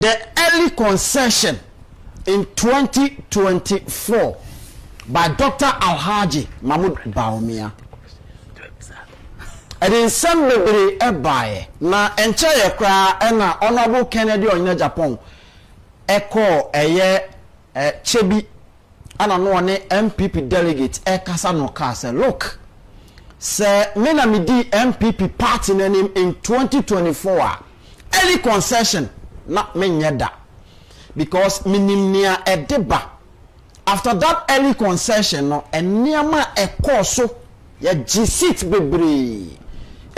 The early concession in 2024 by Dr. Alhaji Mahmoud Bawumia. And in some memory ebaye na enche ye kra na Honorable Kennedy Onyina Japan eko eye chebi ana no ne NPP delegate kasa no ka say look say me na me di NPP party nanim in 2024 early concession na menye da because minimnia edeba after that early concession no eniama ekoso ya G6 bebre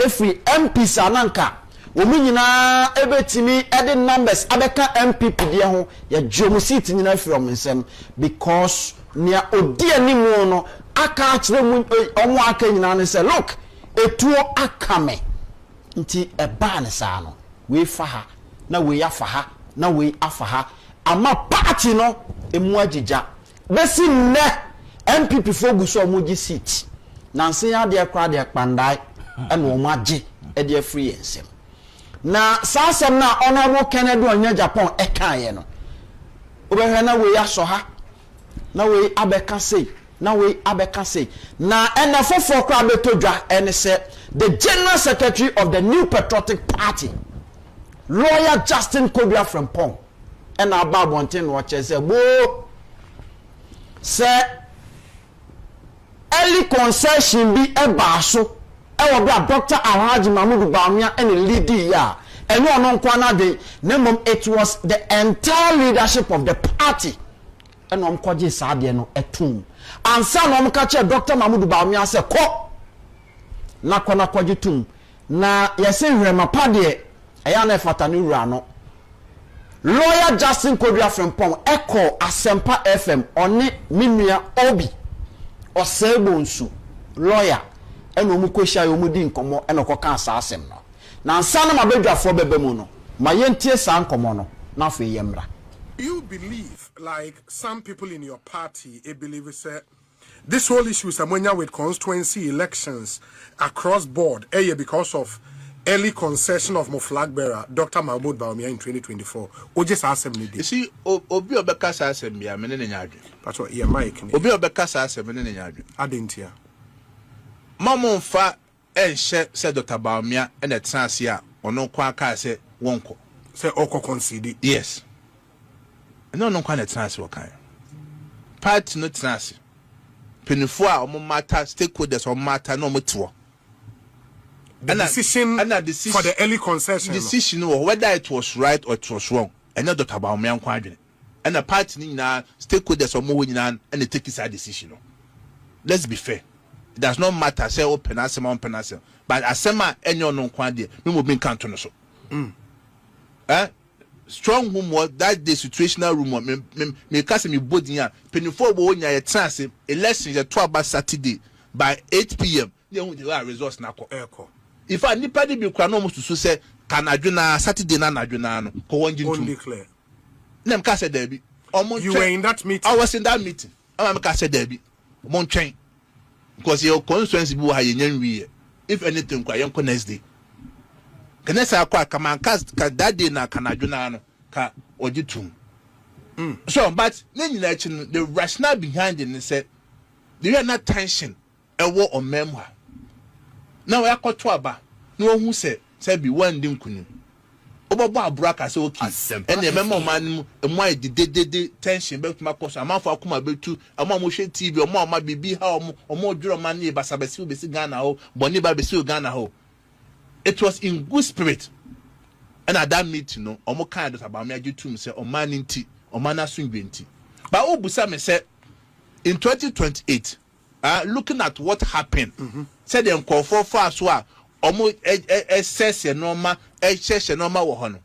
every MP sananka omu nyina ebetimi ede numbers abeka MPP dia ho ya jomu seat nyina from nsem because nia odi animu no aka akire mu omu aka nyina ne say look etuo akame nti eba ne sa no we fa ha na we afa ha na we afa ha ama party no emu agija besi ne MPP fogu so omu seat na nse ya de kra de kpandai ena omu age e de free ensem na sasem na Honorable Kennedy Onyina Japan ekaye no obehwe na we aso ha na we abeka sei na we abeka sei na ena fofo kra betodwa ene se the General Secretary of the New Patriotic Party Lawyer Justin Kobia from Pong ena ababonten wo che se bo se early concession bi eba so ewo bra Dr. Alhaji Mahmoud Bawumia ene lead ya eno ono nkwa na de nemom it was the entire leadership of the party eno mkwaje saade no etum ansa no mka che Dr. Mahmoud Bawumia se ko na kona kwaje tum na yese hwema pade eya na efata ni wura no Lawyer Justin Kobia from Pong echo Asempa FM oni minua obi osebonsu lawyer eno mu kwehia yo mu di nkomo eno koka asasem no na ansa na mabedwafo bebemu no mayentie sa nkomo no na afa yemra. You believe like some people in your party believe say this whole issue is with constituency elections across board because of early concession of flag bearer Dr. Mahmoud Bawumia in 2024 o just assembly you see obi obeka sa assembly a mene nyadwe but what your mic obi obeka sa assembly mene nyadwe adentia mama mfa enhye se Dr. Bawumia ene transe a ono kwa aka se wonko se oko concede yes no no kwa na transe wakan party no transe penifo a omo matter stakeholders omo matter no motiwo the decision for the early concession decision whether it was right or it was wrong and not Dr. Bawumia nkwa adwene and the party ni na stakeholders omo wo nyina and they take this decision let's be fair. It does not matter say open asem on penasem but asema enyo no nkwa de me mo bin kanto no so strong rumor that the situational rumor me kase me body a penifo bo nya ye transe election ye to about Saturday by 8 p.m. they won the results na ko if I nipa de bi kwa no mo susu say kan adwena Saturday na adwena no ko wonji ntum declare nem kase there bi you were in that meeting. I was in that meeting am kase there bi mo ntwen because your constituency bi wa yenyan if anything kwa yenko next day can say akwa kama ka that day na kanadwena no ka ojitum so but nyina echi the rationale behind it say there is not tension ewo on memoir now yakoto aba no hu say bi one din kunim obobo abraka say okay and the memo man emu ai de tension be tuma koso amanfo akoma betu ama mo hwe TV ama bibi ha omo dwuro man e basabasi obesi Ghana ho boni ba besi Ghana ho it was in good spirit and at that meeting no omo kind of about me agitum say omani nti omana sunwe nti but obusa me say in 2028 looking at what happened said them call for so a omo assess normal normal wo hono.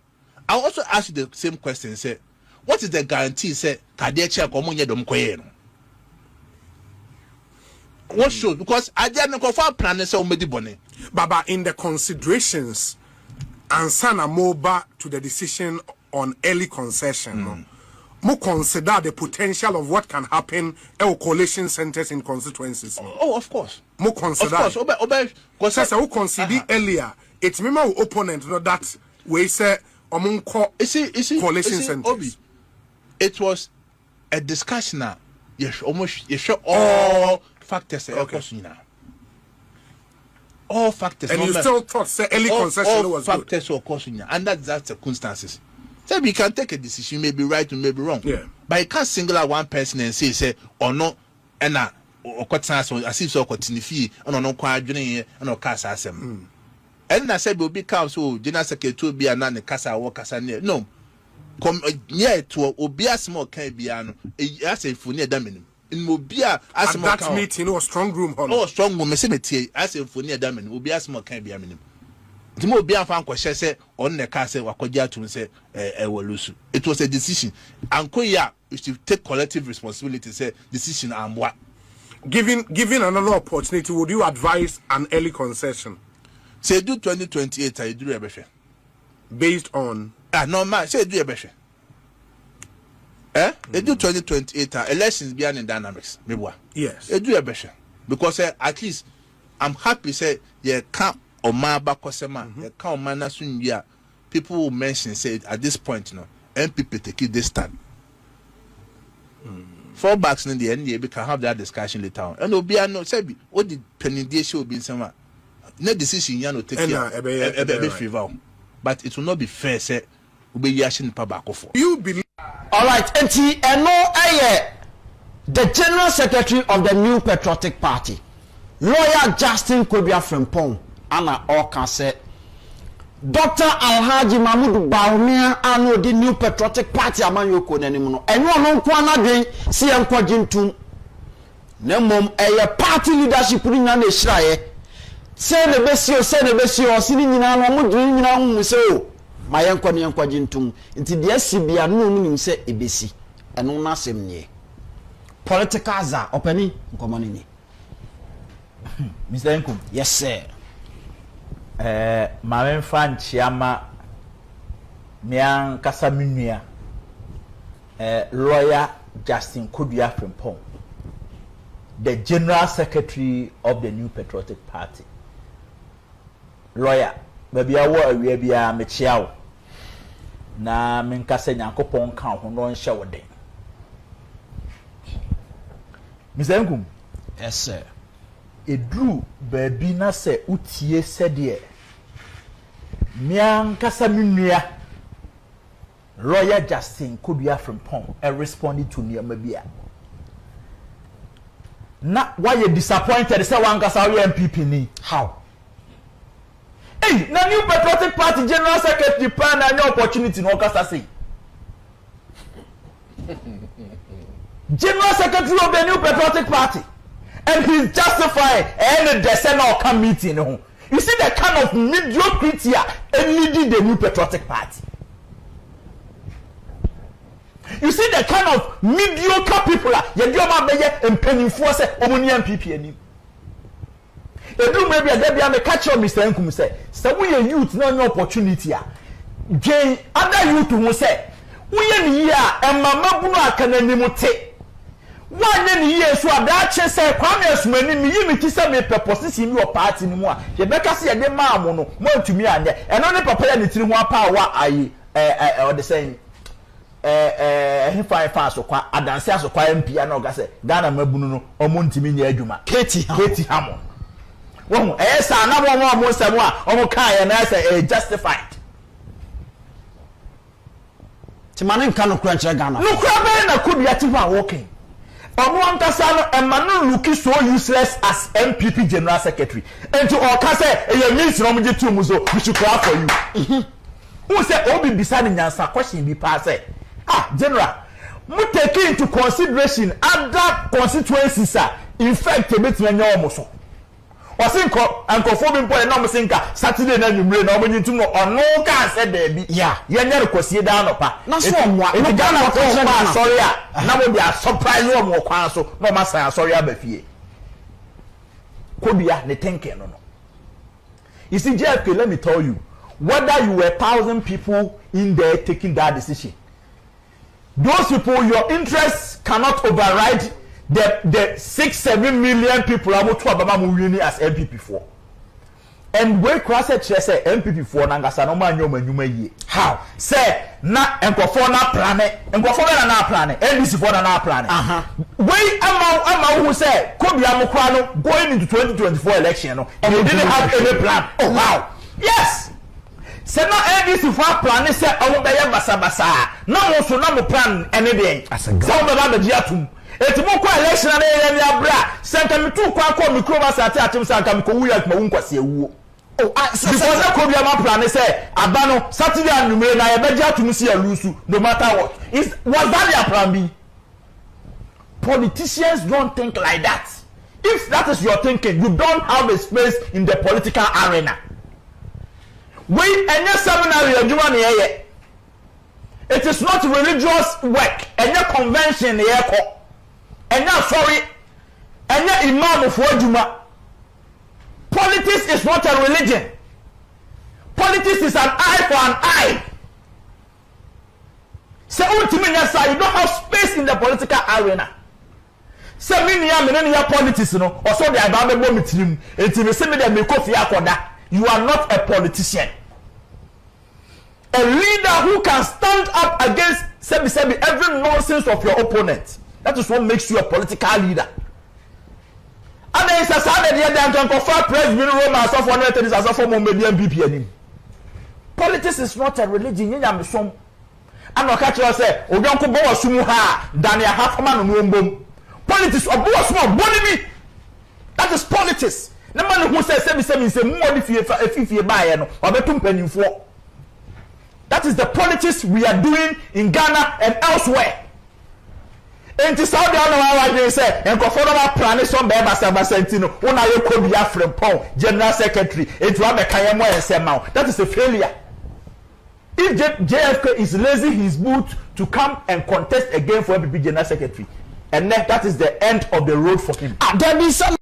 I also ask you the same question say what is the guarantee say kade check omo nye dom koye no what show because I didn't go for plan say omo di bone baba in the considerations and sana moba to the decision on early concession mo consider the potential of what can happen at coalition centers in constituencies. Oh, of course. Mo consider. Of course. Because who consider earlier, it's member opponent, that we say coalition centers. It was a discussion now. You show all factors. All factors. And you still thought say early concession was good. Factors or caution, and that's circumstances. So we can take a decision, maybe right or maybe wrong. Yeah. But you can't single out one person and say or no, and or cut as if so continue fee, and no quiet journey, and no cast as him. And I said, will be council, General Secretary to be a non casa or casa near. No, come near to Obia small can be an as a funia damin. In Mobia, as that meeting or strong room, oh, strong room, cemetery, as a funia damin, will be a small can be a minimum. The more be found question say on the castle wakoja to say it was a decision. And Koya is to take collective responsibility, say decision and what. Given another opportunity, would you advise an early concession? Say do 2028 I do a better. Based on no man, say do a better. They do 2028 elections beyond the dynamics. Yes. They do a better. Because at least I'm happy say yeah can't or ma bakosema count manasun people will mention say at this point NPP take it this time. Fallbacks in the end we can have that discussion later on. And Obi no say what the penny show be some no decision you take care favor. But it will not be fair say Obi yashin pa bakofo. You believe all right, the General Secretary of the New Patriotic Party, Lawyer Justin Kobia Frimpong, Anna Orkan said, Dr. Alhaji Mahmoud Bawumia ano the New Patriotic Party amanyoko nanimuno. Enyo no kwa na dwen si enko jintum. Na mom party leadership ni na hiraye. Se ne besio sini nyina no mo dwen nyina hu se o. Ma yenko ne yenko jintum. Nti de sibia no nim se ebesi. Eno na asem nie. Political za opani nkomo ni. Mr. Nkum. Yes sir. Mamen fan chiama mian kasa minua Lawyer Justin Kobia Frimpong, the General Secretary of the New Patriotic Party. Lawyer, baby awo awie bia me chiao na men kasa nyankopon kan ho no nhye wode. Mr. Nkum. Yes sir. Edru baby na se utie sede mian kasa minua Lawyer Justin Kobia Frimpong responded to me mabia na why you disappointed say wan kasa we NPP ni how hey na New Patriotic Party General Secretary plan na new opportunity no kasa say General Secretary of the New Patriotic Party, and he's justifying and the Senate come meeting. You see the kind of mediocrity leading the New Patriotic Party. You see the kind of mediocre people you do about and penny force omuni NPP any. You do maybe a me catch on Mr. Nkum say, so we youth no opportunity Jay other youth who say, we here and mama bunu akananimute. One year so that che say kwame asumani mi yimi ti say me purpose mi o party ni mu a ye beka se ye de ma mo no mo ntumi anye eno ne papa ya ne tiri ho apa wa ayi o de say he fa so kwa adanse aso kwa MP na o ga say Ghana mabunu no o mo ntumi nya adwuma Keti Hamo wo sa na mo semu a o mo kan ye na say justified ti manen kan no kura nche Ghana no kura be na Kobia ti fa working Omo Ankasa Emmanuel looking so useless as NPP General Secretary. And to Okase, you means no muje tu muzo, we should clap for you. Who say Obi beside Nyansa question be pass General, we take into consideration other constituencies in fact a bit when you so. Osinko ankofo bi no musinka Saturday na numre na omonyi tum no ono ka se da bi ya nya rekosie da no pa na so omwa e Ghana ko pa sorry na mo bi a surprise o mo kwan so no ma san sorry abafie Kobia ne tenke no. You see JFK, let me tell you, whether you were 1,000 people in there taking that decision, those people, your interests cannot override the 6-7 million people who are as NPP for. and we cross it say MPP for nangasa no man nyoma yie how say na enkofo na plane enkofo na plane NDC for na plane we ama who say Kobia Mokra no going into 2024 election no and they didn't have any plan. Oh wow, yes. Say na NDC for plan say omo be basa na mo so na mo plan any dey so be ba be atum etimo kwa election na ye ya bra sanka me tu kwa ko mikro ba sa atim sanka me ko wuya ma wu nkwase wuo. Oh, because the Kobia man plan say abano Saturday and Numere na ye beji atum si alusu no matter what. Was that their plan B? Politicians don't think like that. If that is your thinking, you don't have a space in the political arena. We any seminary adwuma na ye. It is not religious work. Any convention ye ko. Any sorry. Any imam for adwuma. Politics is not a religion. Politics is an eye for an eye. Say ultimately, you don't have space in the political arena. Say me politics, no. Also, the Bible meeting. You are not a politician. A leader who can stand up against every nonsense of your opponent. That is what makes you a political leader. And then it's a sad idea that can confer president Roma as of 130 as of NPP. Politics is not a religion. You know, some. I'm not catching you say, "Oh, don't go bow sumuha." Daniel Halfman no politics or bow small body. That is politics. The man who says say more if you buy no or betum penny for. That is the politics we are doing in Ghana and elsewhere. Enti Saudi Arabia say enkofo na plan some be basabasentino una ye Kobia Frempong general secretary enti wa be kan mo ensema. That is a failure. If JFK is lazy his boot to come and contest again for NPP general secretary, and that is the end of the road for him. There be some